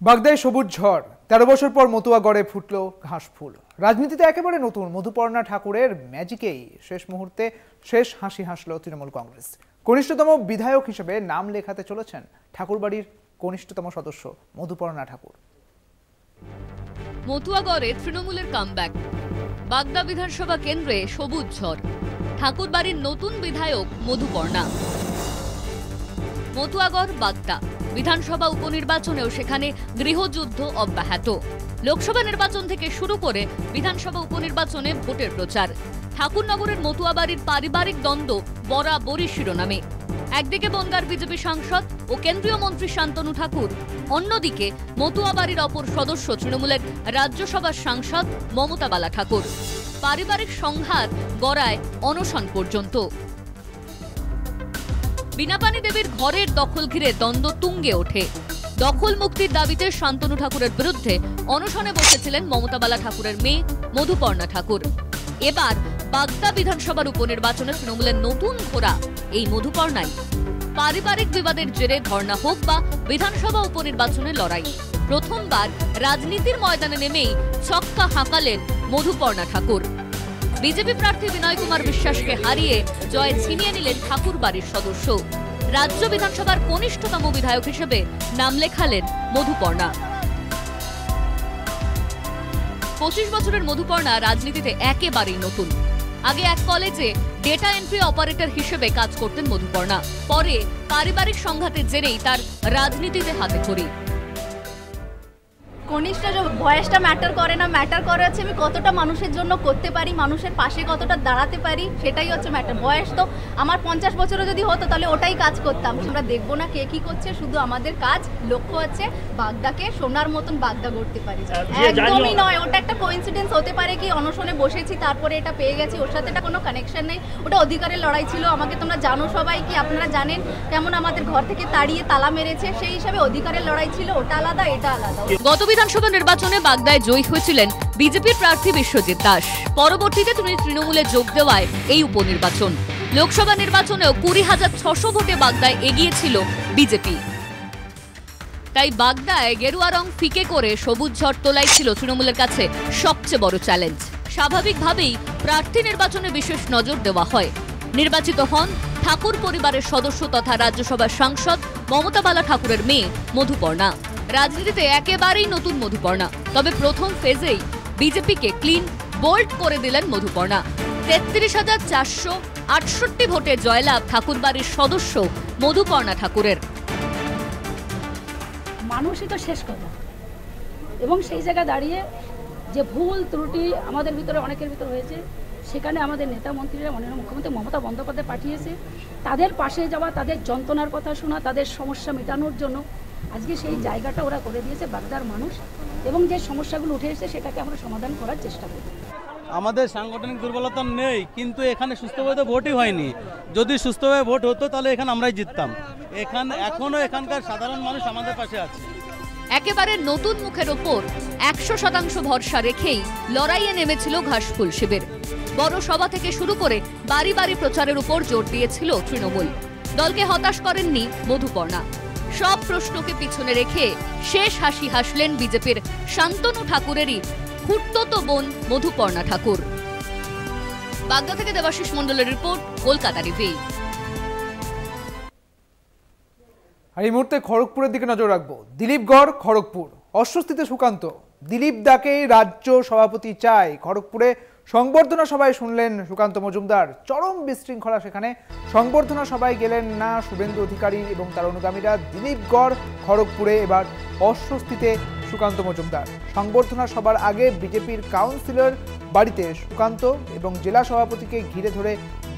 বাগদায় সবুজ ঝড়, ১৩ বছর পর মতুয়াগড়ে ফুটল ঘাস ফুল। রাজনীতিতে একেবারে নতুন মধুপর্ণা ঠাকুরের ম্যাজিকেই শেষ মুহূর্তে শেষ হাসি হাসল তৃণমূল কংগ্রেস। কনিষ্ঠতম বিধায়ক হিসেবে নাম লেখাতে চলেছেন ঠাকুরবাড়ির কনিষ্ঠতম সদস্য মধুপর্ণা ঠাকুর। মতুয়াগড়ে তৃণমূলের কামব্যাক, বাগদা বিধানসভা কেন্দ্রে সবুজ ঝড়, ঠাকুরবাড়ির নতুন বিধায়ক মধুপর্ণা। মতুয়াগড় বাগদা বিধানসভা উপনির্বাচনেও সেখানে গৃহযুদ্ধ অব্যাহত। লোকসভা নির্বাচন থেকে শুরু করে বিধানসভা উপনির্বাচনে ভোটের প্রচার। ঠাকুরনগরের মতুয়াবাড়ির পারিবারিক দ্বন্দ্ব বরাবরই শিরোনামে। একদিকে বনগাঁর বিজেপি সাংসদ ও কেন্দ্রীয় মন্ত্রী শান্তনু ঠাকুর, অন্যদিকে মতুয়াবাড়ির অপর সদস্য তৃণমূলের রাজ্যসভার সাংসদ মমতা বালা ঠাকুর। পারিবারিক সংঘাত গড়ায় অনশন পর্যন্ত। বিনাপানি দেবীর ঘরের দখল ঘিরে দ্বন্দ্ব তুঙ্গে ওঠে। দখল মুক্তির দাবিতে শান্তনু ঠাকুরের বিরুদ্ধে অনশনে বসেছিলেন মমতা বালা ঠাকুরের মেয়ে মধুপর্ণা ঠাকুর। এবার বাগদা বিধানসভার উপনির্বাচনে তৃণমূলের নতুন ঘোড়া এই মধুপর্ণাই। পারিবারিক বিবাদের জেরে ধর্ণা হোক বা বিধানসভা উপনির্বাচনের লড়াই, প্রথমবার রাজনীতির ময়দানে নেমেই ছক্কা হাঁকালেন মধুপর্ণা ঠাকুর। বিজেপি প্রার্থী বিনয় কুমার বিশ্বাসকে হারিয়ে জয় ছিনিয়ে নিলেন ঠাকুরবাড়ির সদস্য। রাজ্য বিধানসভার কনিষ্ঠতম বিধায়ক হিসেবে নাম লেখালেন মধুপর্ণা। 25 বছরের মধুপর্ণা রাজনীতিতে একেবারেই নতুন। আগে এক কলেজে ডেটা এন্ট্রি অপারেটর হিসেবে কাজ করতেন মধুপর্ণা। পরে পারিবারিক সংঘাতের জেরেই তার রাজনীতিতে হাতেখড়ি। কনিষ্ঠ বয়সটা ম্যাটার করে না, ম্যাটার করে হচ্ছে আমি কতটা মানুষের জন্য করতে পারি, মানুষের পাশে কতটা দাঁড়াতে পারি, সেটাই হচ্ছে ম্যাটার। বয়স তো আমার 50 বছরও যদি হতো তাহলে ওটাই কাজ করতাম। আমরা দেখবো না কে কি করছে, শুধু আমাদের কাজ লক্ষ্য হচ্ছে বাগদাকে সোনার মতন বাগদা করতে পারি। একদমই নয়, ওটা একটা কোইন্সিডেন্স হতে পারে কি অনশনে বসেছি তারপরে এটা পেয়ে গেছি, ওর সাথে এটা কোনো কানেকশন নেই। ওটা অধিকারের লড়াই ছিল। আমাকে তোমরা জানো সবাই, কি আপনারা জানেন কেমন আমাদের ঘর থেকে তাড়িয়ে তালা মেরেছে, সেই হিসাবে অধিকারের লড়াই ছিল। ওটা আলাদা, এটা আলাদা। গত বিধানসভা নির্বাচনে বাগদায় জয়ী হয়েছিলেন বিজেপির প্রার্থী বিশ্বজিৎ দাস। পরবর্তীতে তিনি তৃণমূলে যোগ দেওয়ায় এই উপনির্বাচন। লোকসভা নির্বাচনেও 20,600 ভোটে বাগদায় এগিয়েছিল বিজেপি। তাই বাগদায় গেরুয়া রং ফিকে করে সবুজ ঝড় তোলাই ছিল তৃণমূলের কাছে সবচেয়ে বড় চ্যালেঞ্জ। স্বাভাবিকভাবেই প্রার্থী নির্বাচনে বিশেষ নজর দেওয়া হয়। নির্বাচিত হন ঠাকুর পরিবারের সদস্য তথা রাজ্যসভার সাংসদ মমতা বালা ঠাকুরের মেয়ে মধুপর্ণা। রাজনীতিতে একেবারেই নতুন মধুপর্ণা, তবে প্রথম ফেজেই বিজেপিকে ক্লিন বোল্ড করে দিলেন মধুপর্ণা। 33,468 ভোটে জয়লাভ ঠাকুরবাড়ির সদস্য মধুপর্ণা ঠাকুরের। মানুষই তো শেষ কথা, এবং সেই জায়গায় দাঁড়িয়ে যে ভুল ত্রুটি আমাদের ভিতরে অনেকের ভিতরে হয়েছে, সেখানে আমাদের নেতা মন্ত্রীরা, মাননীয় মুখ্যমন্ত্রী মমতা বন্দ্যোপাধ্যায় পাঠিয়েছে তাদের পাশে যাওয়া, তাদের যন্ত্রণার কথা শোনা, তাদের সমস্যা মেটানোর জন্য। আজকে সেই জায়গাটা ওরা করে দিয়েছে বাগদার মানুষ, এবং যে সমস্যাগুলো উঠে এসেছে সেটাকে আমরা সমাধান করার চেষ্টা করি। আমাদের সাংগঠনিক দুর্বলতা নেই, কিন্তু এখানে সুস্থভাবে ভোটই হয়নি। যদি সুস্থভাবে ভোট হতো তাহলে এখানে আমরাই জিততাম। এখনো এখানকার সাধারণ মানুষ আমাদের পাশে আছে। একেবারে নতুন মুখের ওপর 100% ভরসা রেখেই লড়াইয়ে নেমেছিল ঘাসফুল শিবির। বড় সভা থেকে শুরু করে বাড়ি বাড়ি প্রচারের উপর জোর দিয়েছিল তৃণমূল। দলকে হতাশ করেননি মধুপর্ণা। সব প্রশ্নকে পিছনে রেখে শেষ হাসি হাসলেন বিজেপির শান্তনু ঠাকুরেরই খুড়তুতো বোন মধুপর্ণা ঠাকুর। বাগদা থেকে দেবাশিস মণ্ডলের রিপোর্ট, কলকাতা টিভি। আর এই মুহূর্তে খড়গপুরের দিকে নজর রাখবো। দিলীপগড় খড়গপুর, অস্বস্তিতে সুকান্ত। দিলীপ দাকেই রাজ্য সভাপতি চায়। খড়গপুরে সংবর্ধনা সভায় শুনলেন সুকান্ত মজুমদার। চরম বিশৃঙ্খলা সেখানে। সংবর্ধনা সভায় গেলেন না শুভেন্দু অধিকারী এবং তার অনুগামীরা। দিলীপগড় খড়গপুরে এবার অস্বস্তিতে সুকান্ত মজুমদার। সংবর্ধনা সভার আগে বিজেপির কাউন্সিলর বাড়িতে সুকান্ত এবং জেলা সভাপতিকে ঘিরে ধরে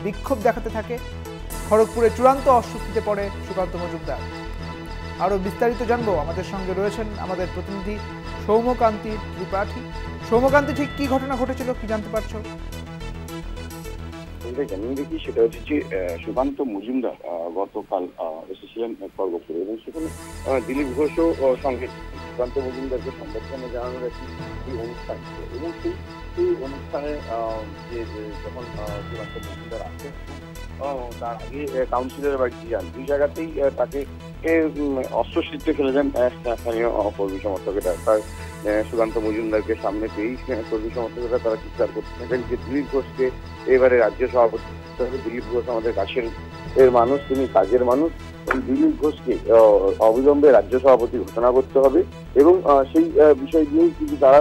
বিক্ষোভ দেখাতে থাকে। খড়গপুরে চূড়ান্ত অস্বস্তিতে পড়ে সুকান্ত মজুমদার। আরো বিস্তারিত জানবো, আমাদের সঙ্গে রয়েছেন আমাদের প্রতিনিধি সৌম্যকান্তি ত্রিপাঠী। সৌম্যকান্তি, ঠিক কি ঘটনা ঘটেছিল, কি জানতে পারছো? জানিয়ে দেখি, সেটা হচ্ছে যে সুকান্ত মজুমদার গতকাল এসেছিলেন খড়গপুরে, এবং সেখানে দিলীপ ঘোষও সঙ্গে সুকান্ত মজুমদারকে সংবর্ধনা জানানোর একটি অনুষ্ঠান ছিল। এবং সেই অনুষ্ঠানে যে যখন সুকান্ত মজুমদার আসেন তার আগে কাউন্সিলরের বাড়িতে যান, দুই জায়গাতেই তাকে অস্ত্রশস্ত্রে ফেলে দেন স্থানীয় কর্মী সমর্থকেরা। তার সুকান্ত মজুমদারকে সামনে পেয়েই কর্মী সমর্থকেরা তারা চিৎকার করতে থাকেন যে দিলীপ ঘোষকে এবারে রাজ্য সভাপতি। দিলীপ ঘোষ আমাদের কাছের মানুষ, তিনি কাজের মানুষ। দিলীপ ঘোষকে অবিলম্বে রাজ্য সভাপতি ঘোষণা করতে হবে এবং সেই বিষয় নিয়েই কিন্তু তারা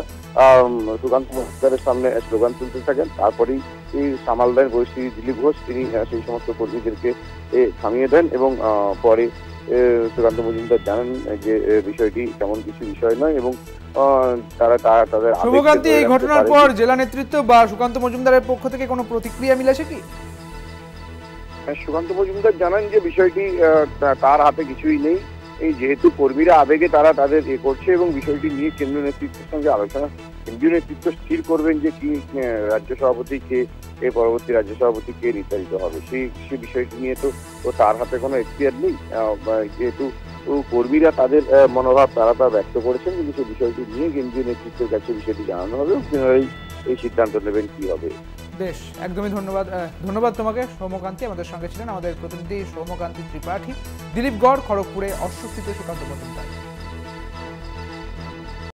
সুকান্ত মজুমদারের সামনে স্লোগান তুলতে থাকেন। তারপরেই এই সামাল দেন পরিস্থিতি দিলীপ ঘোষ, তিনি সেই সমস্ত কর্মীদেরকে থামিয়ে দেন এবং পরে সুকান্ত মজুমদার জানান যে বিষয়টি তেমন কিছু বিষয় নয় এবং তারা তাদের শুভকান্তি, এই ঘটনার পর জেলা নেতৃত্ব বা সুকান্ত মজুমদারের পক্ষ থেকে কোনো প্রতিক্রিয়া মিলেছে কি? সুকান্ত মজুমদার জানান যে বিষয়টি তার হাতে কিছুই নেই, এই যেহেতু কর্মীরা আবেগে তারা তাদের করছে এবং বিষয়টি নিয়ে কেন্দ্রীয় নেতৃত্বের সঙ্গে আলোচনা, কেন্দ্রীয় নেতৃত্ব স্থির করবেন যে কি রাজ্য সভাপতি কে, পরবর্তী রাজ্য সভাপতি কে নির্ধারিত হবে। সেই বিষয়টি নিয়ে তো তার হাতে কোনো এখতিয়ার নেই, যেহেতু কর্মীরা তাদের মনোভাব তারা তা ব্যক্ত করেছেন, কিন্তু সেই বিষয়টি নিয়ে কেন্দ্রীয় নেতৃত্বের কাছে বিষয়টি জানানো হবে এবং তিনারাই এই সিদ্ধান্ত নেবেন কি হবে। বেশ, একদমই ধন্যবাদ তোমাকে সৌম্যকান্তি। আমাদের সঙ্গে ছিলেন আমাদের প্রতিনিধি সৌম্যকান্তি ত্রিপাঠী। দিলীপগড় খড়গপুরে অস্বস্তিতে সুকান্ত মজুমদার।